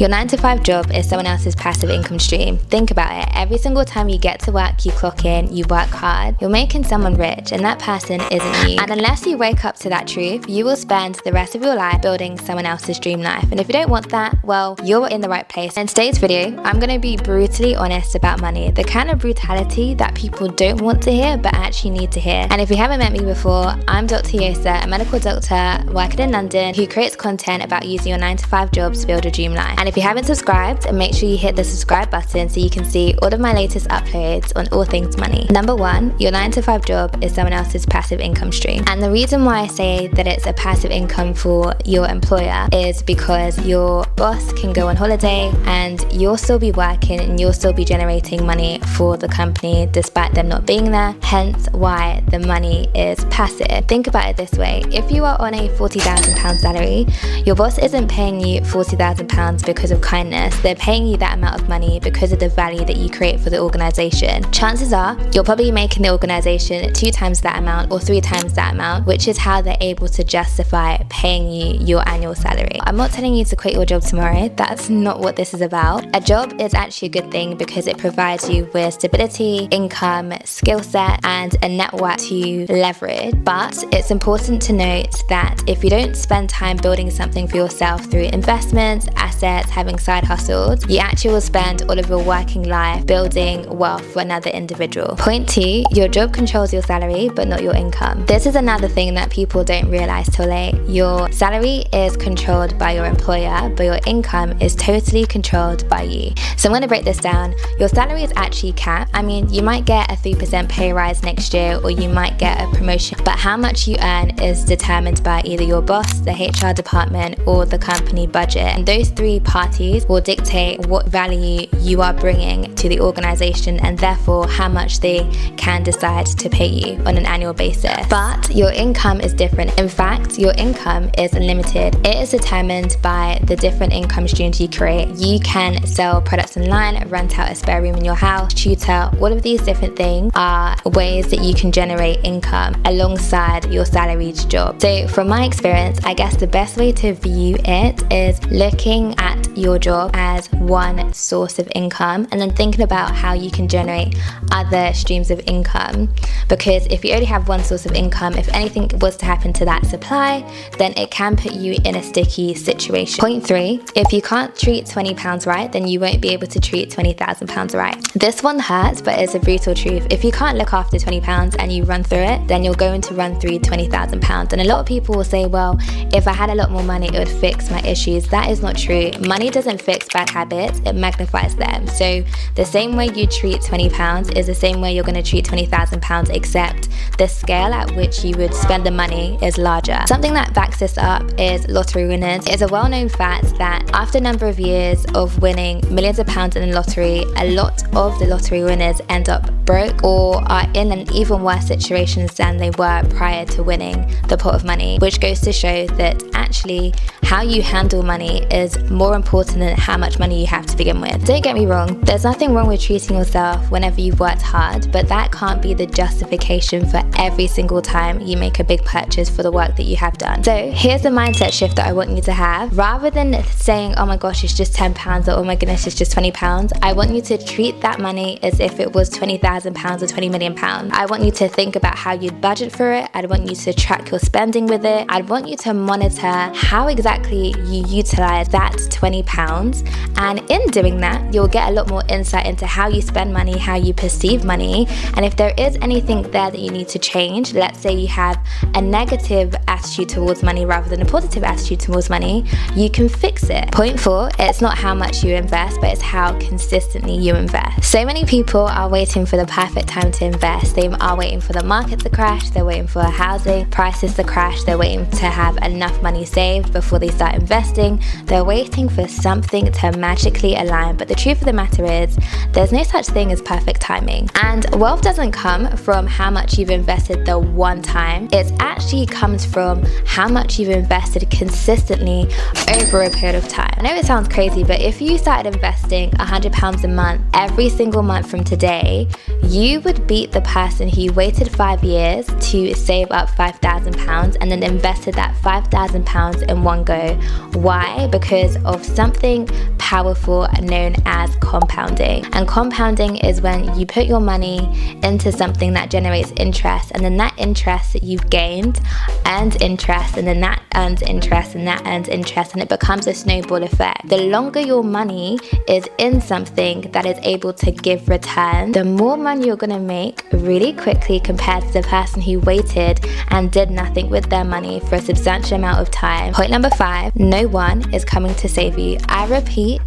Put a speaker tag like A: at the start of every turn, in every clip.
A: Your 9-to-5 job is someone else's passive income stream. Think about it. Every single time you get to work, you clock in, you work hard, you're making someone rich, and that person isn't you. And unless you wake up to that truth, you will spend the rest of your life building someone else's dream life. And if you don't want that, well, you're in the right place. In today's video, I'm going to be brutally honest about money, the kind of brutality that people don't want to hear but actually need to hear. And if you haven't met me before, I'm Dr. Yosa, a medical doctor working in London who creates content about using your 9-to-5 job to build a dream life. And if you haven't subscribed, make sure you hit the subscribe button so you can see all of my latest uploads on all things money. Number 1, your 9-to-5 job is someone else's passive income stream. And the reason why I say that it's a passive income for your employer is because your boss can go on holiday and you'll still be working and you'll still be generating money for the company despite them not being there, hence why the money is passive. Think about it this way: if you are on a £40,000 salary, your boss isn't paying you £40,000 because of kindness, they're paying you that amount of money because of the value that you create for the organization. Chances are you're probably making the organization 2 times that amount or 3 times that amount, which is how they're able to justify paying you your annual salary. I'm not telling you to quit your job tomorrow, that's not what this is about. A job is actually a good thing because it provides you with stability, income, skill set, and a network to leverage. But it's important to note that if you don't spend time building something for yourself through investments, assets, having side hustles, you actually will spend all of your working life building wealth for another individual. Point 2, your job controls your salary but not your income. This is another thing that people don't realize till late. Your salary is controlled by your employer, but your income is totally controlled by you. So I'm going to break this down. Your salary is actually capped. I mean, you might get a 3% pay rise next year or you might get a promotion, but how much you earn is determined by either your boss, the HR department, or the company budget. And those 3 parties will dictate what value you are bringing to the organization and therefore how much they can decide to pay you on an annual basis. But your income is different. In fact, your income is unlimited. It is determined by the different income streams you create. You can sell products online, rent out a spare room in your house, tutor. All of these different things are ways that you can generate income alongside your salaried job. So from my experience, I guess the best way to view it is looking at your job as one source of income and then thinking about how you can generate other streams of income. Because if you only have one source of income, if anything was to happen to that supply, then it can put you in a sticky situation. Point 3, if you can't treat £20 right, then you won't be able to treat £20,000 right. This one hurts, but it's a brutal truth. If you can't look after £20 and you run through it, then you're going to run through £20,000. And a lot of people will say, well, if I had a lot more money, it would fix my issues. That is not true. Money doesn't fix bad habits, it magnifies them. So the same way you treat £20 is the same way you're going to treat £20,000, except the scale at which you would spend the money is larger. Something that backs this up is lottery winners. It's a well-known fact that after a number of years of winning millions of pounds in the lottery, a lot of the lottery winners end up broke or are in an even worse situation than they were prior to winning the pot of money, which goes to show that actually how you handle money is more important than how much money you have to begin with. Don't get me wrong, there's nothing wrong with treating yourself whenever you've worked hard, but that can't be the justification for every single time you make a big purchase for the work that you have done. So here's the mindset shift that I want you to have. Rather than saying, oh my gosh, it's just £10 or oh my goodness, it's just £20, I want you to treat that money as if it was £20,000 or £20 million. I want you to think about how you'd budget for it. I'd want you to track your spending with it. I'd want you to monitor how exactly you utilize that £20. And in doing that, you'll get a lot more insight into how you spend money, how you perceive money. And if there is anything there that you need to change, let's say you have a negative attitude towards money rather than a positive attitude towards money, you can fix it. Point 4, it's not how much you invest, but it's how consistently you invest. So many people are waiting for the perfect time to invest. They are waiting for the market to crash, they're waiting for housing prices to crash, they're waiting to have enough money saved before they start investing. They're waiting for something to magically align, but the truth of the matter is there's no such thing as perfect timing. And wealth doesn't come from how much you've invested the one time. It actually comes from how much you've invested consistently over a period of time. I know it sounds crazy, but if you started investing £100 a month every single month from today, you would beat the person who waited 5 years to save up £5,000 and then invested that £5,000 £1,000 in one go. Why? Because of something powerful known as compounding. And compounding is when you put your money into something that generates interest, and then that interest that you've gained earns interest, and then that earns interest, and that earns interest, and it becomes a snowball effect. The longer your money is in something that is able to give return, the more money you're going to make really quickly compared to the person who waited and did nothing with their money for a substantial amount of time. Point number 5, no one is coming to save you. I repeat,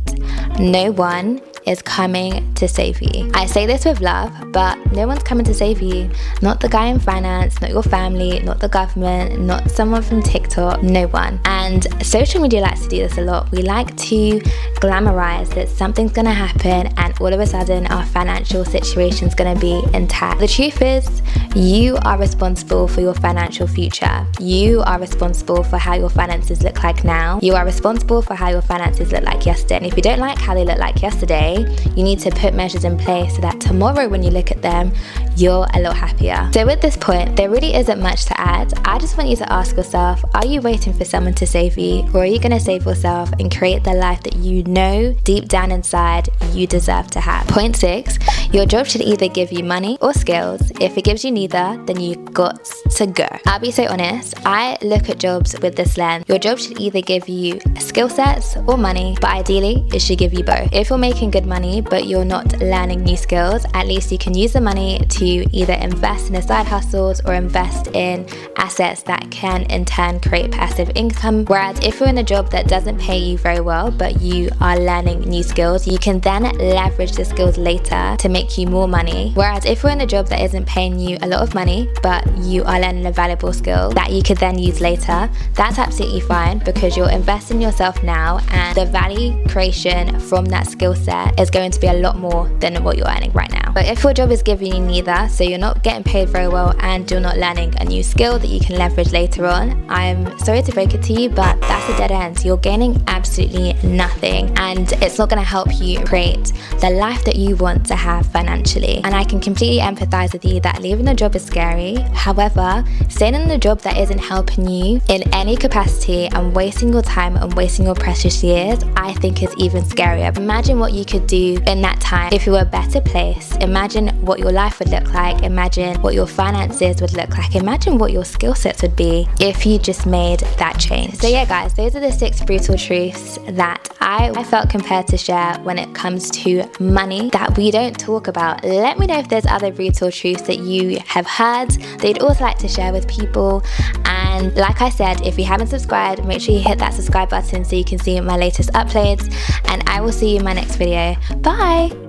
A: no one is coming to save you. I say this with love, but no one's coming to save you. Not the guy in finance, not your family, not the government, not someone from TikTok, no one. And social media likes to do this a lot. We like to glamorize that something's gonna happen and all of a sudden our financial situation's gonna be intact. The truth is, you are responsible for your financial future. You are responsible for how your finances look like now. You are responsible for how your finances look like yesterday. And if you don't like how they look like yesterday, you need to put measures in place so that tomorrow when you look at them, you're a lot happier. So at this point, there really isn't much to add. I just want you to ask yourself, are you waiting for someone to save you, or are you going to save yourself and create the life that you know deep down inside you deserve to have? Point 6, your job should either give you money or skills. If it gives you neither, then you got to go. I'll be so honest, I look at jobs with this lens. Your job should either give you skill sets or money, but ideally it should give you both. If you're making good money but you're not learning new skills, at least you can use the money to either invest in a side hustles or invest in assets that can in turn create passive income. Whereas if you're in a job that doesn't pay you very well but you are learning new skills, you can then leverage the skills later to make you more money. Whereas if you're in a job that isn't paying you a lot of money but you are learning a valuable skill that you could then use later, that's absolutely fine, because you're investing in yourself now and the value creation from that skill set is going to be a lot more than what you're earning right now. But if your job is giving you neither, so you're not getting paid very well and you're not learning a new skill that you can leverage later on, I'm sorry to break it to you, but that's a dead end. You're gaining absolutely nothing, and it's not going to help you create the life that you want to have financially. And I can completely empathize with you that leaving a job is scary. However, staying in a job that isn't helping you in any capacity and wasting your time and wasting your precious years, I think is even scarier. Imagine what you could do in that time if you were a better place. Imagine what your life would look like. Imagine what your finances would look like. Imagine what your skill sets would be if you just made that change. So yeah guys, those are the 6 brutal truths that I felt compelled to share when it comes to money that we don't talk about. Let me know if there's other brutal truths that you have heard that you'd also like to share with people. And like I said, if you haven't subscribed, make sure you hit that subscribe button so you can see my latest uploads, and I will see you in my next video. Bye!